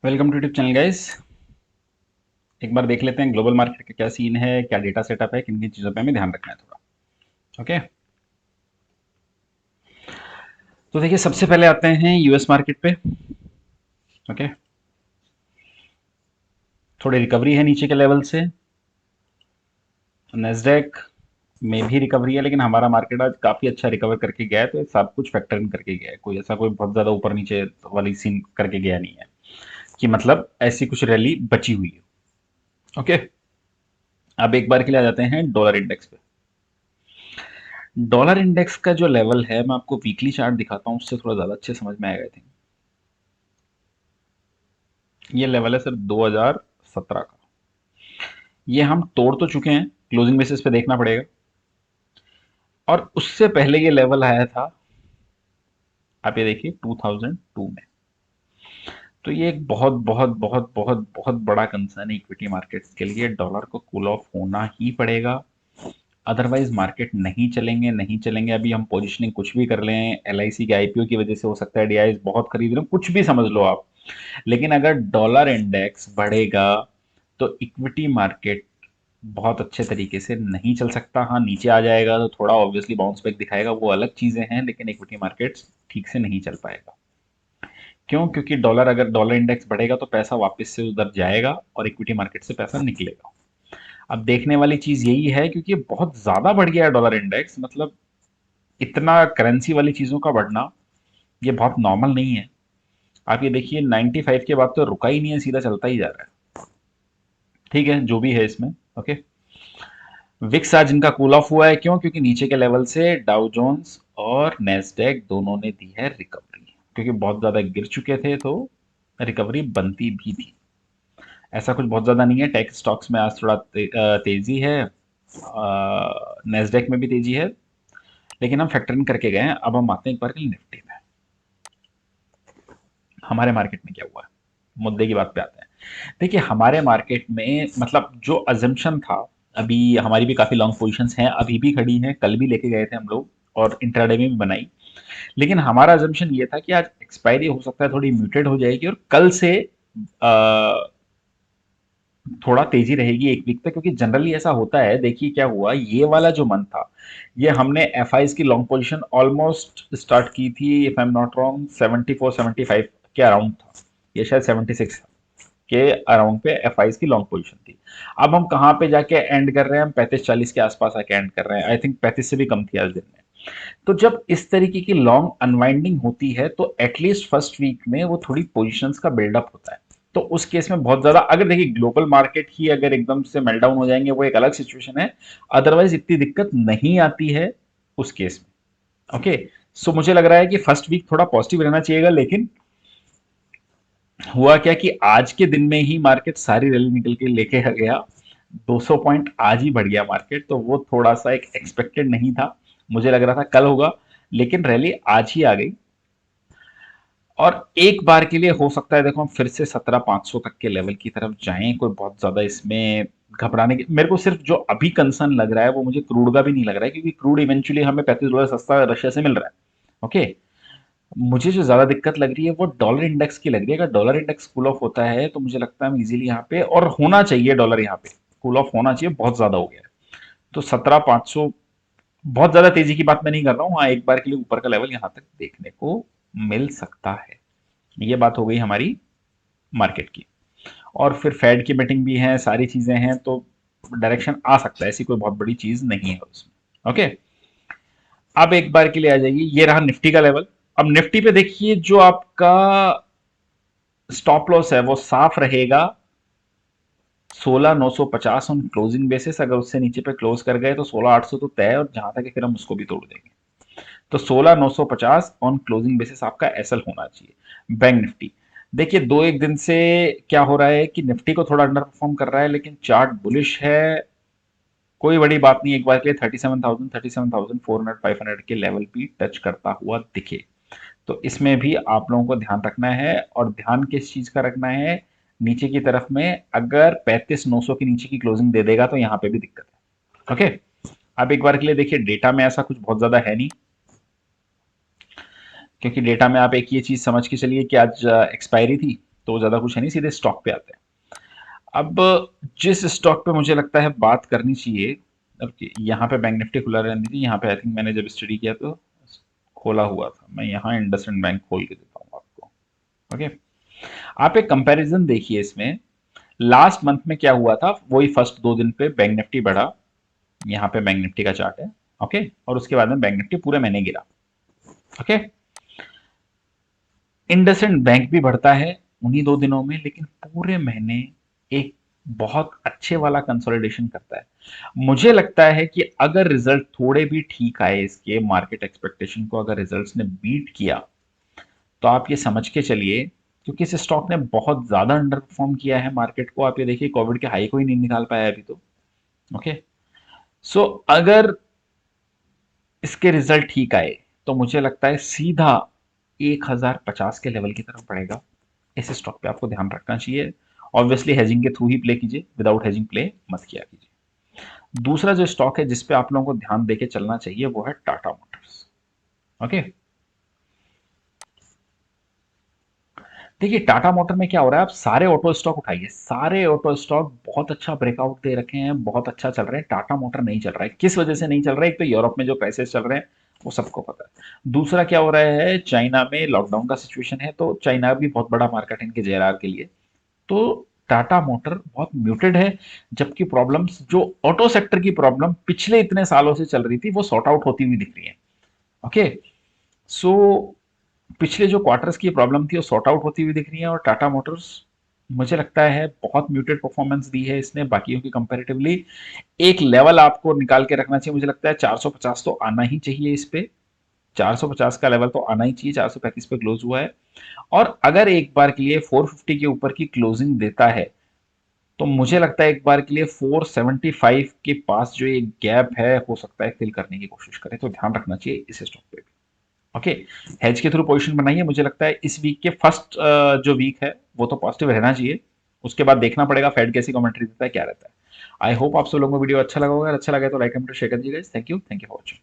Welcome to YouTube channel guys. एक बार देख लेते हैं ग्लोबल मार्केट का क्या सीन है, क्या डेटा सेटअप है, किन किन चीज़ों पे हमें ध्यान रखना है थोड़ा। ओके, तो देखिए सबसे पहले आते हैं यूएस मार्केट पे। ओके, थोड़ी रिकवरी है नीचे के लेवल से। नेस्डेक में भी रिकवरी है, लेकिन हमारा मार्केट आज काफ़ी अच्छा रिकवर करके गया है, तो ये सब कुछ फैक्टर इन करके गया है। कोई ऐसा कोई बहुत ज़्यादा ऊपर नीचे वाली सीन करके गया नहीं है कि मतलब ऐसी कुछ रैली बची हुई है। ओके, अब एक बार के लिए आ जाते हैं डॉलर इंडेक्स पे। डॉलर इंडेक्स का जो लेवल है, मैं आपको वीकली चार्ट दिखाता हूँ, उससे थोड़ा ज़्यादा अच्छे समझ में आएगा। आई थिंक ये लेवल है सर 2017 का। ये हम तोड़ तो चुके हैं, क्लोजिंग बेसिस पे देखना पड़ेगा। और उससे पहले ये लेवल आया था, आप ये देखिए 2002 में। तो ये एक बहुत बहुत बहुत बहुत बहुत बड़ा कंसर्न है इक्विटी मार्केट्स के लिए। डॉलर को कूल ऑफ होना ही पड़ेगा, अदरवाइज मार्केट नहीं चलेंगे, नहीं चलेंगे। अभी हम पोजिशनिंग कुछ भी कर लें, एलआईसी के आईपीओ की वजह से हो सकता है डीआईएस बहुत खरीद रहे हो, कुछ भी समझ लो आप, लेकिन अगर डॉलर इंडेक्स बढ़ेगा तो इक्विटी मार्केट बहुत अच्छे तरीके से नहीं चल सकता। हाँ, नीचे आ जाएगा तो थोड़ा ऑब्वियसली बाउंस बैक दिखाएगा, वो अलग चीजें हैं, लेकिन इक्विटी मार्केट्स ठीक से नहीं चल पाएगा। क्यों? क्योंकि डॉलर, अगर डॉलर इंडेक्स बढ़ेगा तो पैसा वापस से उधर जाएगा और इक्विटी मार्केट से पैसा निकलेगा। अब देखने वाली चीज यही है, क्योंकि ये बहुत ज्यादा बढ़ गया है डॉलर इंडेक्स, मतलब इतना करेंसी वाली चीजों का बढ़ना ये बहुत नॉर्मल नहीं है। आप ये देखिए 95 के बाद तो रुका ही नहीं है, सीधा चलता ही जा रहा है। ठीक है, जो भी है इसमें। ओके, विक्स आज इनका कूल ऑफ हुआ है। क्यों? क्योंकि नीचे के लेवल से डाउ जोन्स और नेस्डेक दोनों ने दी है रिकवरी, क्योंकि बहुत ज्यादा गिर चुके थे, तो रिकवरी बनती भी थी। ऐसा कुछ बहुत ज्यादा नहीं है। टेक स्टॉक्स में आज थोड़ा तेजी है, नेस्डेक में भी तेजी है, लेकिन हम फैक्टर इन करके गए हैं। अब हम आते हैं एक बार के निफ्टी में। हमारे मार्केट में क्या हुआ है, मुद्दे की बात पे आते हैं। देखिए हमारे मार्केट में मतलब जो अजम्पशन था, अभी हमारी भी काफी लॉन्ग पोजीशंस हैं, अभी भी खड़ी हैं, कल भी लेके गए थे हम लोग और इंट्राडे में भी बनाई। लेकिन हमारा अजम्पशन ये था कि आज एक्सपायरी हो सकता है थोड़ी म्यूटेड हो जाएगी और कल से थोड़ा तेजी रहेगी एक वीक तक, क्योंकि जनरली ऐसा होता है। देखिए क्या हुआ, ये वाला जो मंथ था, ये हमने एफ की लॉन्ग पोजीशन ऑलमोस्ट स्टार्ट की थी, if I am not wrong 74 75 के अराउंड था, ये शायद 76 के अराउंड पे एफ की लॉन्ग पोजीशन थी। अब हम कहाँ पे जाके एंड कर रहे हैं, हम 35 40 के आसपास आके एंड कर रहे हैं। आई थिंक 35 से भी कम थी आज दिन में। तो जब इस तरीके की लॉन्ग अनवाइंडिंग होती है तो एटलीस्ट फर्स्ट वीक में वो थोड़ी पोजीशंस का बिल्डअप होता है। तो उस केस में बहुत ज्यादा, अगर देखिए ग्लोबल मार्केट ही अगर एकदम से मेल्टडाउन हो जाएंगे, वो एक अलग सिचुएशन है। अदरवाइज इतनी दिक्कत नहीं आती है उस केस में। ओके, सो मुझे लग रहा है कि फर्स्ट वीक थोड़ा पॉजिटिव रहना चाहिएगा, लेकिन हुआ क्या कि आज के दिन में ही मार्केट सारी रैली निकल के लेके आ गया। 200 पॉइंट आज ही बढ़ गया मार्केट, तो वो थोड़ा सा एक एक्सपेक्टेड नहीं था। मुझे लग रहा था कल होगा, लेकिन रैली आज ही आ गई। और एक बार के लिए हो सकता है देखो हम फिर से 17,500 तक के लेवल की तरफ जाएं। कोई बहुत ज्यादा इसमें घबराने की, मेरे को सिर्फ जो अभी कंसर्न लग रहा है वो मुझे क्रूड का भी नहीं लग रहा है, क्योंकि क्रूड इवेंचुअली हमें $35 सस्ता रशिया से मिल रहा है। ओके, मुझे जो ज्यादा दिक्कत लग रही है वो डॉलर इंडेक्स की लग रही है। अगर डॉलर इंडेक्स कूल ऑफ होता है तो मुझे लगता है हम इजीली यहाँ पे, और होना चाहिए, डॉलर यहाँ पे कूल ऑफ होना चाहिए, बहुत ज्यादा हो गया है। तो 17,500, बहुत ज्यादा तेजी की बात मैं नहीं कर रहा हूँ, हाँ एक बार के लिए ऊपर का लेवल यहाँ तक देखने को मिल सकता है। ये बात हो गई हमारी मार्केट की। और फिर फेड की मीटिंग भी है, सारी चीजें हैं, तो डायरेक्शन आ सकता है, ऐसी कोई बहुत बड़ी चीज नहीं है उसमें। ओके, अब एक बार के लिए आ जाइए, ये रहा निफ्टी का लेवल। अब निफ्टी पे देखिए जो आपका स्टॉप लॉस है वो साफ रहेगा 16,950 ऑन क्लोजिंग बेसिस। अगर उससे नीचे पे क्लोज कर गए तो 16,800 तो तय है, और जहां तक है फिर हम उसको भी तोड़ देंगे। तो 16,950 ऑन क्लोजिंग बेसिस आपका एसएल होना चाहिए। बैंक निफ्टी देखिए 2 1 दिन से क्या हो रहा है कि निफ्टी को थोड़ा अंडर परफॉर्म कर रहा है, लेकिन चार्ट बुलिश है। कोई बड़ी बात नहीं, एक बार के लिए 37,000 37,400 500 के लेवल भी टच करता हुआ दिखे तो इसमें भी आप लोगों को ध्यान रखना है। और ध्यान किस चीज का रखना है, नीचे की तरफ में अगर 35,900 के नीचे की क्लोजिंग दे देगा तो यहाँ पे भी दिक्कत है। ओके, अब एक बार के लिए देखिए डेटा में ऐसा कुछ बहुत ज्यादा है नहीं, क्योंकि डेटा में आप एक ये चीज समझ के चलिए कि आज एक्सपायरी थी, तो ज़्यादा कुछ है नहीं, सीधे स्टॉक पे आते हैं। अब जिस स्टॉक पे मुझे लगता है बात करनी चाहिए, अब यहाँ पे बैंक निफ्टी खुला रहने दीजिए, यहाँ पे आई थिंक मैंने जब स्टडी किया तो खोला हुआ था, मैं यहाँ इंडसइंड बैंक खोल के देता हूँ आपको। ओके, आप एक कंपैरिजन देखिए इसमें, लास्ट मंथ में क्या हुआ था, वही फर्स्ट 2 दिन पे बैंक निफ्टी बढ़ा, यहाँ पे बैंक निफ्टी का चार्ट है। ओके, और उसके बाद में बैंक निफ्टी पूरे महीने गिरा। ओके, इंडसइंड बैंक भी बढ़ता है उन्हीं 2 दिनों में, लेकिन पूरे महीने एक बहुत अच्छे वाला कंसोलिडेशन करता है। मुझे लगता है कि अगर रिजल्ट थोड़े भी ठीक आए, इसके मार्केट एक्सपेक्टेशन को अगर रिजल्ट्स ने बीट किया, तो आप ये समझ के चलिए, क्योंकि इस स्टॉक ने बहुत ज्यादा अंडर परफॉर्म किया है मार्केट को। आप ये देखिए, कोविड के हाई को ही नहीं निकाल पाया अभी तो। ओके, सो अगर इसके रिजल्ट ठीक आए, तो मुझे लगता है सीधा 1050 के लेवल की तरफ बढ़ेगा। इस स्टॉक पे आपको ध्यान रखना चाहिए। ऑब्वियसली हेजिंग के थ्रू ही प्ले कीजिए, विदाउट हेजिंग प्ले मत किया कीजिए। दूसरा जो स्टॉक है जिस पे आप लोगों को ध्यान देके चलना चाहिए, वो है टाटा मोटर्स। ओके, देखिए टाटा मोटर में क्या हो रहा है, आप सारे ऑटो स्टॉक उठाइए, सारे ऑटो स्टॉक बहुत अच्छा ब्रेकआउट दे रखे हैं, बहुत अच्छा चल रहे हैं। टाटा मोटर नहीं चल रहा है, किस वजह से नहीं चल रहा है? एक तो यूरोप में जो क्राइसिस चल रहे हैं वो सबको पता है। दूसरा क्या हो रहा है, चाइना में लॉकडाउन का सिचुएशन है, तो चाइना भी बहुत बड़ा मार्केट है इनके जेआरआर के लिए। तो टाटा मोटर बहुत म्यूटेड है, जबकि प्रॉब्लम्स जो ऑटो सेक्टर की प्रॉब्लम पिछले इतने सालों से चल रही थी, वो सॉर्ट आउट होती हुई दिख रही है। ओके, सो पिछले जो क्वार्टर्स की प्रॉब्लम थी वो सॉर्ट आउट होती हुई दिख रही है, और टाटा मोटर्स मुझे लगता है बहुत म्यूटेड परफॉर्मेंस दी है इसने बाकियों की कंपैरेटिवली। एक लेवल आपको निकाल के रखना चाहिए, मुझे लगता है 450 तो आना ही चाहिए इस पे। 450 का लेवल तो आना ही चाहिए, 435 पे क्लोज हुआ है। और अगर एक बार के लिए 450 के ऊपर की क्लोजिंग देता है, तो मुझे लगता है एक बार के लिए 475 के पास जो एक गैप है, हो सकता है फिल करने की कोशिश करें, तो ध्यान रखना चाहिए इस स्टॉक पे भी। ओके, हेज के थ्रू पोजीशन बनाइए। मुझे लगता है इस वीक के फर्स्ट जो वीक है वो तो पॉजिटिव रहना चाहिए, उसके बाद देखना पड़ेगा फेड कैसी कमेंट्री देता है, क्या रहता है। आई होप आप सब लोगों को वीडियो अच्छा लगा होगा, अच्छा लगा तो लाइक कमेंट शेयर कर दीजिए। Thank you for watching.